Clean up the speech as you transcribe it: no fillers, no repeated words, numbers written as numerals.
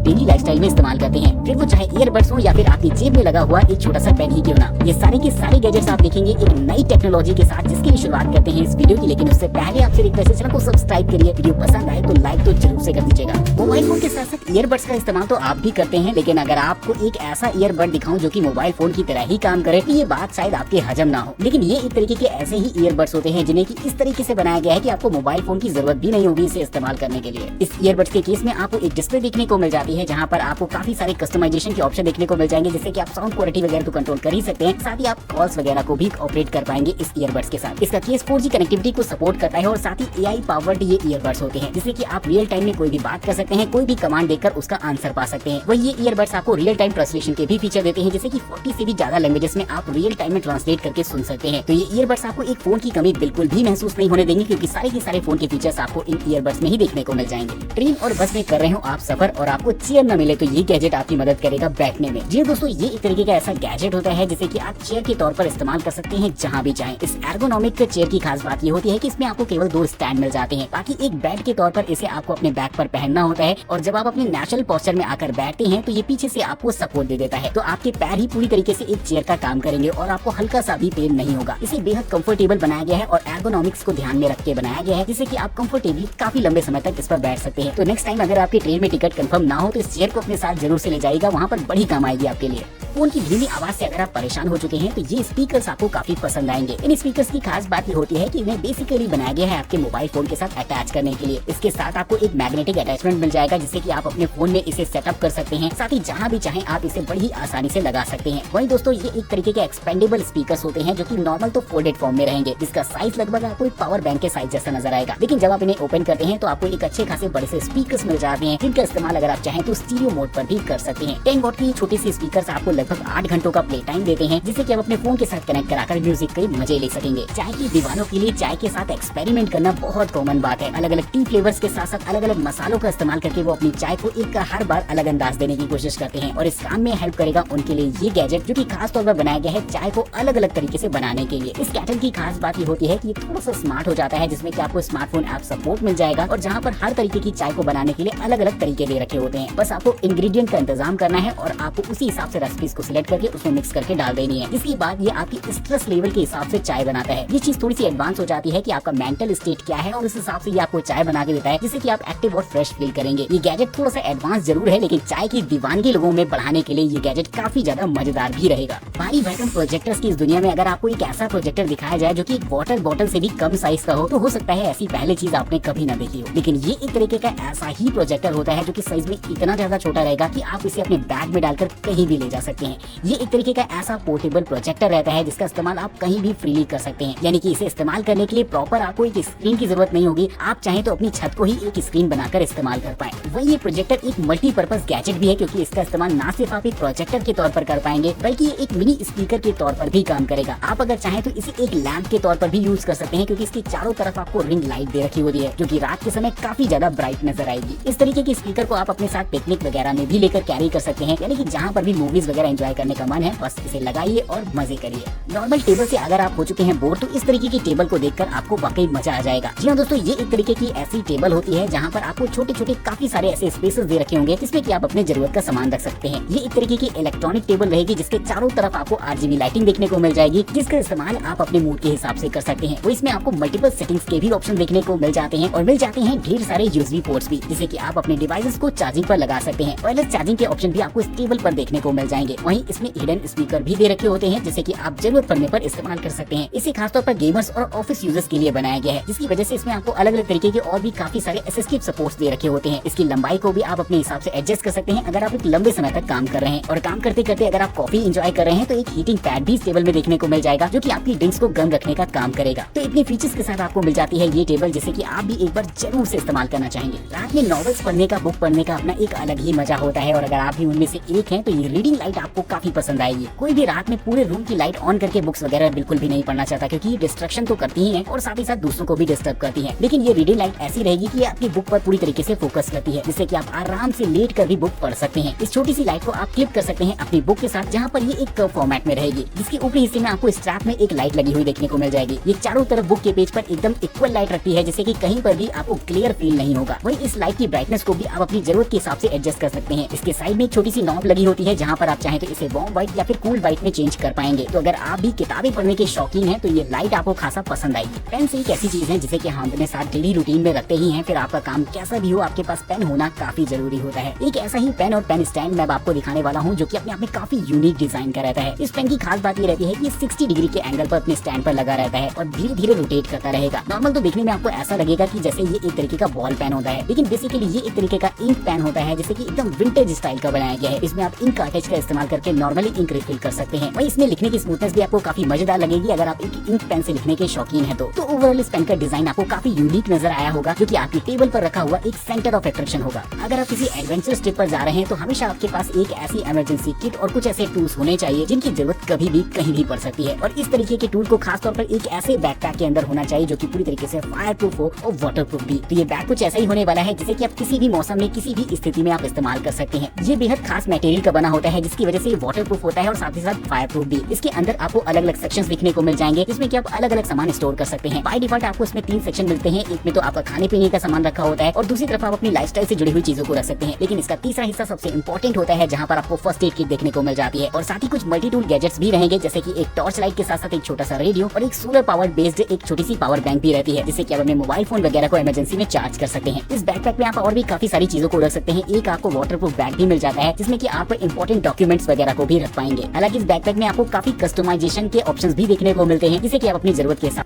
Daily lifestyle में इस्तेमाल करते हैं, फिर वो चाहे ईयरबड्स हो या फिर आपकी जेब में लगा हुआ एक छोटा सा पेन ही क्यों ना। ये सारे के सारे गैजेट्स आप देखेंगे एक नई टेक्नोलॉजी के साथ, जिसकी भी शुरुआत करते हैं इस वीडियो की। लेकिन उससे पहले आपसे रिक्वेस्ट है, चैनल को सब्सक्राइब करिए। वीडियो पसंद आए तो लाइक तो जरूर से कर दीजिएगा। मोबाइल फोन के साथ साथ ईयरबड्स का इस्तेमाल तो आप भी करते हैं, लेकिन अगर आपको एक ऐसा ईयरबड दिखाऊं जो कि मोबाइल फोन की तरह ही काम करे तो ये बात शायद आपके हजम ना हो। लेकिन ये एक तरीके के ऐसे ही ईयरबड्स होते हैं जिन्हें कि इस तरीके से बनाया गया है कि आपको मोबाइल फोन की जरूरत भी नहीं होगी इसे इस्तेमाल करने के लिए। इस ईयरबड्स के केस में आपको एक डिस्प्ले देखने को मिल जाती है, जहाँ पर आपको काफी सारे कस्टमाइजेशन के ऑप्शन देखने को मिल जाएंगे, जिससे कि आप साउंड क्वालिटी वगैरह तो कंट्रोल कर ही सकते हैं, साथ ही आप कॉल्स वगैरह को भी ऑपरेट कर पाएंगे इस ईयरबड्स के साथ। इसका केस 4G कनेक्टिविटी को सपोर्ट करता है और साथ ही AI पावर्ड ये ईयरबड्स होते हैं, जिससे कि आप रियल टाइम में कोई भी बात कर सकते हैं, कोई भी कमांड देकर उसका आंसर पा सकते हैं। वही ये ईयरबड्स आपको रियल टाइम ट्रांसलेशन के भी फीचर देते हैं, जैसे कि 40 से भी ज्यादा लैंग्वेजेस में आप रियल टाइम में ट्रांसलेट करके सुन सकते हैं। तो ये ईयरबड्स आपको एक फोन की कमी बिल्कुल भी महसूस नहीं होने देंगे, क्योंकि सारे के सारे फोन के फीचर्स आपको इन ईयरबड्स में ही देखने को मिल जाएंगे। ट्रेन और बस में कर रहे हो आप सफर और आपको चेयर न मिले तो ये गैजेट आपकी मदद करेगा बैठने में। जी दोस्तों, ये एक तरीके का ऐसा गैजेट होता है जिसे कि आप चेयर के तौर पर इस्तेमाल कर सकते हैं जहाँ भी चाहें। इस एर्गोनॉमिक चेयर की खास बात ये होती है कि इसमें आपको केवल 2 स्टैंड मिल जाते हैं, बाकी एक बेड के तौर पर इसे आपको अपने बैक पर पहनना होता है। और जब आप अपने नेचुरल पोस्चर में आकर बैठते हैं तो ये पीछे से आपको सपोर्ट दे देता है, तो आपके पैर ही पूरी तरीके से एक चेयर का काम करेंगे और आपको हल्का सा भी पेन नहीं होगा। इसे बेहद कंफर्टेबल बनाया गया है और एर्गोनॉमिक्स को ध्यान में रख के बनाया गया है, जिससे कि आप कंफर्टेबली काफी लंबे समय तक इस पर बैठ सकते हैं। तो नेक्स्ट टाइम अगर आपकी ट्रेन में टिकट कंफर्म ना हो तो इस चेयर को अपने साथ जरूर से ले जाइएगा, वहाँ पर बड़ी काम आएगी आपके लिए। फोन की धीमी आवाज से अगर आप परेशान हो चुके हैं तो ये स्पीकर्स आपको काफी पसंद आएंगे। इन स्पीकर्स की खास बात ये होती है कि इन्हें बेसिकली बनाया गया है आपके मोबाइल फोन के साथ अटैच करने के लिए। इसके साथ आपको एक मैग्नेटिक अटैचमेंट मिल जाएगा, जिससे कि आप अपने फोन में इसे सेटअप कर सकते हैं, साथ ही जहाँ भी चाहें आप इसे बड़ी आसानी से लगा सकते हैं। वहीं दोस्तों, ये एक तरीके के एक्सपेंडेबल स्पीकर्स होते हैं जो कि नॉर्मल तो फोल्डेड फॉर्म में रहेंगे, जिसका साइज लगभग आपको एक पावर बैंक के साइज जैसा नजर आएगा। लेकिन जब आप इन्हें ओपन करते हैं तो आपको एक अच्छे खासे बड़े से स्पीकर्स मिल जाते हैं, जिनका इस्तेमाल अगर आप चाहें तो स्टीरियो मोड पर भी कर सकते हैं। 10 वॉट की छोटी सी स्पीकर्स आपको लगभग 8 घंटों का प्ले टाइम देते हैं, जिससे कि आप अपने फोन के साथ कनेक्ट कराकर म्यूजिक के मजे ले सकेंगे। चाय की दीवानों के लिए चाय के साथ एक्सपेरिमेंट करना बहुत कॉमन बात है। अलग अलग टी फ्लेवर्स के साथ साथ अलग अलग मसालों का इस्तेमाल करके वो अपनी चाय को एक हर बार अलग अंदाज देने की कोशिश करते हैं, और इस काम में हेल्प करेगा उनके लिए ये गैजेट, जो कि खास तौर पर बनाया गया है चाय को अलग अलग तरीके से बनाने के लिए। इस कैटल की खास बात ये होती है कि ये थोड़ा सा स्मार्ट हो जाता है, जिसमें कि आपको स्मार्टफोन ऐप सपोर्ट मिल जाएगा, और जहाँ पर हर तरीके की चाय को बनाने के लिए अलग अलग तरीके दे रखे होते हैं। बस आपको इंग्रेडिएंट का इंतजाम करना है और आपको उसी हिसाब से रेसिपीज को सिलेक्ट करके उसमें मिक्स करके डाल देनी है, जिसके बाद ये आपकी स्ट्रेस लेवल के हिसाब से चाय बनाता है। ये चीज थोड़ी सी एडवांस हो जाती है कि आपका मेंटल स्टेट क्या है, और उस हिसाब से ये आपको चाय बना के देता है, जिससे कि आप एक्टिव और फ्रेश फील करेंगे। ये गैजेट थोड़ा सा एडवांस जरूर है, लेकिन चाय की दीवानगी लोगों में बढ़ाने के लिए ये गैजेट काफी ज्यादा मजेदार भी रहेगा। भारी भरकम प्रोजेक्टर्स की इस दुनिया में अगर आपको एक ऐसा प्रोजेक्टर दिखाया जाए जो कि एक वाटर बॉटल से भी कम साइज का हो, तो हो सकता है ऐसी पहले चीज आपने कभी ना देखी हो। लेकिन ये एक तरीके का ऐसा ही प्रोजेक्टर होता है जो कि साइज में इतना ज्यादा छोटा रहेगा कि आप इसे अपने बैग में डालकर कहीं भी ले जा सकते हैं। ये एक तरीके का ऐसा पोर्टेबल प्रोजेक्टर रहता है जिसका इस्तेमाल आप कहीं भी फ्रीली कर सकते हैं, यानी कि इसे इस्तेमाल करने के लिए प्रॉपर आपको एक स्क्रीन की जरूरत नहीं होगी। आप चाहें तो अपनी छत को ही एक स्क्रीन बनाकर इस्तेमाल कर पाए। वही ये प्रोजेक्टर एक मल्टीपर्पज गैजेट भी है, क्योंकि इसका इस्तेमाल ना सिर्फ आप एक प्रोजेक्टर के तौर पर कर पाएंगे, बल्कि ये एक मिनी स्पीकर के तौर पर भी काम करेगा। आप अगर चाहें तो इसे एक लैंप के तौर पर भी यूज कर सकते हैं, क्योंकि इसके चारों तरफ आपको रिंग लाइट दे रखी होती है, जो कि रात के समय काफी ज्यादा ब्राइट नजर आएगी। इस तरीके के स्पीकर को आप अपने साथ पिकनिक वगैरह में भी लेकर कैरी कर सकते हैं, यानी कि जहाँ पर भी मूवीज वगैरह एंजॉय करने का मन है, बस इसे लगाइए और मजे करिए। नॉर्मल टेबल से अगर आप हो चुके हैं बोर, तो इस तरीके की टेबल को देखकर आपको वाकई मजा आ जाएगा। जी हाँ दोस्तों, ये एक तरीके की ऐसी टेबल होती है जहाँ पर आपको छोटे छोटे काफी सारे ऐसे स्पेसेस दे रखे होंगे, जिसमें कि आप अपने जरूरत का सामान रख सकते हैं। ये एक तरीके की इलेक्ट्रॉनिक टेबल रहेगी, जिसके चारों तरफ आपको RGB लाइटिंग देखने को मिल जाएगी, जिसका इस्तेमाल आप अपने मूड के हिसाब से कर सकते हैं। तो इसमें आपको मल्टीपल सेटिंग्स के भी ऑप्शन देखने को मिल जाते हैं, और मिल जाते हैं ढेर सारे USB पोर्ट्स भी, जिससे कि आप अपने डिवाइसेस को चार्जिंग पर लगा सकते हैं। वायरलेस चार्जिंग के ऑप्शन भी आपको इस टेबल पर देखने को मिल जाएंगे। वहीं इसमें हिडन स्पीकर भी दे रखे होते हैं, जिससे कि आप जरूरत पड़ने पर इस्तेमाल कर सकते हैं। इसे खासतौर पर गेमर्स और ऑफिस यूजर्स के लिए बनाया गया है, जिसकी वजह से इसमें आपको अलग अलग तरीके के और भी काफी सारे असिस्टिव सपोर्ट्स दे रखे होते हैं। इसकी लंबाई को भी आप अपने हिसाब से एडजस्ट कर सकते हैं अगर आप एक लंबे समय तक काम कर रहे हैं, और काम करते करते अगर आप कॉफी एंजॉय कर रहे हैं तो एक हीटिंग पैड भी इस टेबल में देखने को मिल जाएगा, जो कि आपकी ड्रिंक्स को गर्म रखने का काम करेगा। तो इतने फीचर्स के साथ आपको मिल जाती है ये टेबल, जिसे कि आप भी एक बार जरूर से इस्तेमाल करना चाहेंगे। रात में नॉवेल्स पढ़ने का, बुक पढ़ने का अपना एक अलग ही मजा होता है, और अगर आप भी उनमें से एक हैं तो ये रीडिंग लाइट आपको काफी पसंद आएगी। कोई भी रात में पूरे रूम की लाइट ऑन करके बुक्स वगैरह बिल्कुल भी नहीं पढ़ना चाहता, क्योंकि ये डिस्ट्रक्शन तो करती ही है और साथ ही साथ दूसरों को भी डिस्टर्ब करती है। लेकिन ये रीडिंग लाइट ऐसी रहेगी कि आपकी बुक पर पूरी तरीके से फोकस करती है, जिससे कि आप आराम से लेट कर भी बुक पढ़ सकते हैं। इस छोटी सी लाइट को आप क्लिप कर सकते हैं अपनी बुक के साथ, जहाँ पर ये एक कर्व फॉर्मेट में रहेगी, जिसके ऊपरी हिस्से में आपको स्ट्रैप में एक लाइट लगी हुई देखने को मिल जाएगी। ये चारों तरफ बुक के पेज पर एकदम इक्वल लाइट रखती है, जिससे कि कहीं पर भी आपको क्लियर फील नहीं होगा। वहीं इस लाइट की ब्राइटनेस को भी आप अपनी जरूरत के हिसाब से एडजस्ट कर सकते हैं। इसके साइड में एक छोटी सी नॉब लगी होती है, जहाँ पर आप चाहें तो इसे वार्म व्हाइट या फिर कूल व्हाइट में चेंज कर पाएंगे। तो अगर आप भी किताबें पढ़ने के शौकीन हैं तो ये लाइट आपको खासा पसंद आएगी। पेन से एक ऐसी चीज है जिसे कि हम अपने साथ डेली रूटीन में रखते ही हैं, फिर आपका काम कैसा भी हो आपके पास पेन होना काफी जरूरी होता है। एक ऐसा ही पेन और पेन स्टैंड मैं आपको दिखाने वाला हूँ, जो कि अपने आप में काफी यूनिक डिजाइन का रहता है। इस पेन की खास बात ये रहती है कि 60 डिग्री के एंगल पर अपने स्टैंड पर लगा रहता है और धीरे धीरे रोटेट करता रहेगा। नॉर्मल तो देखने में आपको ऐसा लगेगा कि जैसे ये एक तरीके का बॉल पेन होता है, लेकिन बेसिकली ये एक तरीके का इंक पेन होता है, जैसे कि एकदम विंटेज स्टाइल का बनाया गया है। इसमें आप इंक कार्ट्रिज का इस्तेमाल करके नॉर्मली इंक रिफिल कर सकते हैं। वहीं इसमें लिखने की स्मूथनेस भी आपको काफी मजेदार लगेगी अगर आप एक इंक पेन से लिखने के शौकीन है तो ओवरऑल इस पेन का डिजाइन आपको काफी यूनिक नजर आया होगा, जो कि आपकी टेबल पर रखा हुआ एक सेंटर ऑफ अट्रैक्शन होगा। अगर आप किसी एडवेंचरस ट्रिप पर जा रहे हैं तो हमेशा आपके पास एक ऐसी इमरजेंसी किट और कुछ ऐसे टूल्स होने चाहिए जिनकी जरूरत कभी भी कहीं भी पड़ सकती है। और इस तरीके के टूल को खास तौर पर एक ऐसे बैकपैक के अंदर होना चाहिए जो कि पूरी तरीके से फायर प्रूफ हो और वाटर प्रूफ भी। तो ये बैग कुछ ऐसा ही होने वाला है जिसे कि आप किसी भी मौसम में किसी भी स्थिति में आप इस्तेमाल कर सकते हैं। ये बेहद खास मटेरियल का बना होता है, जिसकी वजह से ये वाटर प्रूफ होता है और साथ ही साथ फायर प्रूफ भी। इसके अंदर आपको अलग अलग सेक्शंस दिखने को मिल जाएंगे, जिसमें कि आप अलग अलग सामान स्टोर कर सकते हैं। बाय डिफॉल्ट आपको इसमें 3 सेक्शन मिलते हैं। एक में तो आपका खाने पीने का सामान रखा होता है और दूसरी तरफ आप अपनी लाइफस्टाइल से जुड़ी हुई चीजों को रख सकते हैं। लेकिन इसका तीसरा हिस्सा सबसे इंपॉर्टेंट होता है, जहाँ पर आपको फर्स्ट एड किट देखने को मिल जाती है और साथ ही कुछ मल्टी टूल गैजेट्स भी रहेंगे, जैसे कि एक टॉर्च लाइट के साथ साथ एक छोटा सा रेडियो और एक सोलर पावर बेस्ड एक छोटी सी पावर बैंक भी रहती है, जिससे कि आप अपने मोबाइल फोन वगैरह को इमरजेंसी में चार्ज कर सकते हैं। इस बैकपैक में आप और भी काफी सारी चीजों को रख सकते हैं। एक आपको वाटरप्रूफ बैग भी मिल जाता है, जिसमें कि आप इंपॉर्टेंट डॉक्यूमेंट्स वगैरह को भी रख पाएंगे। हालांकि इस बैकपैक में आपको काफी कस्टमाइजेशन के ऑप्शंस भी देखने को मिलते हैं, जिसे कि आप अपनी जरूरत के साथ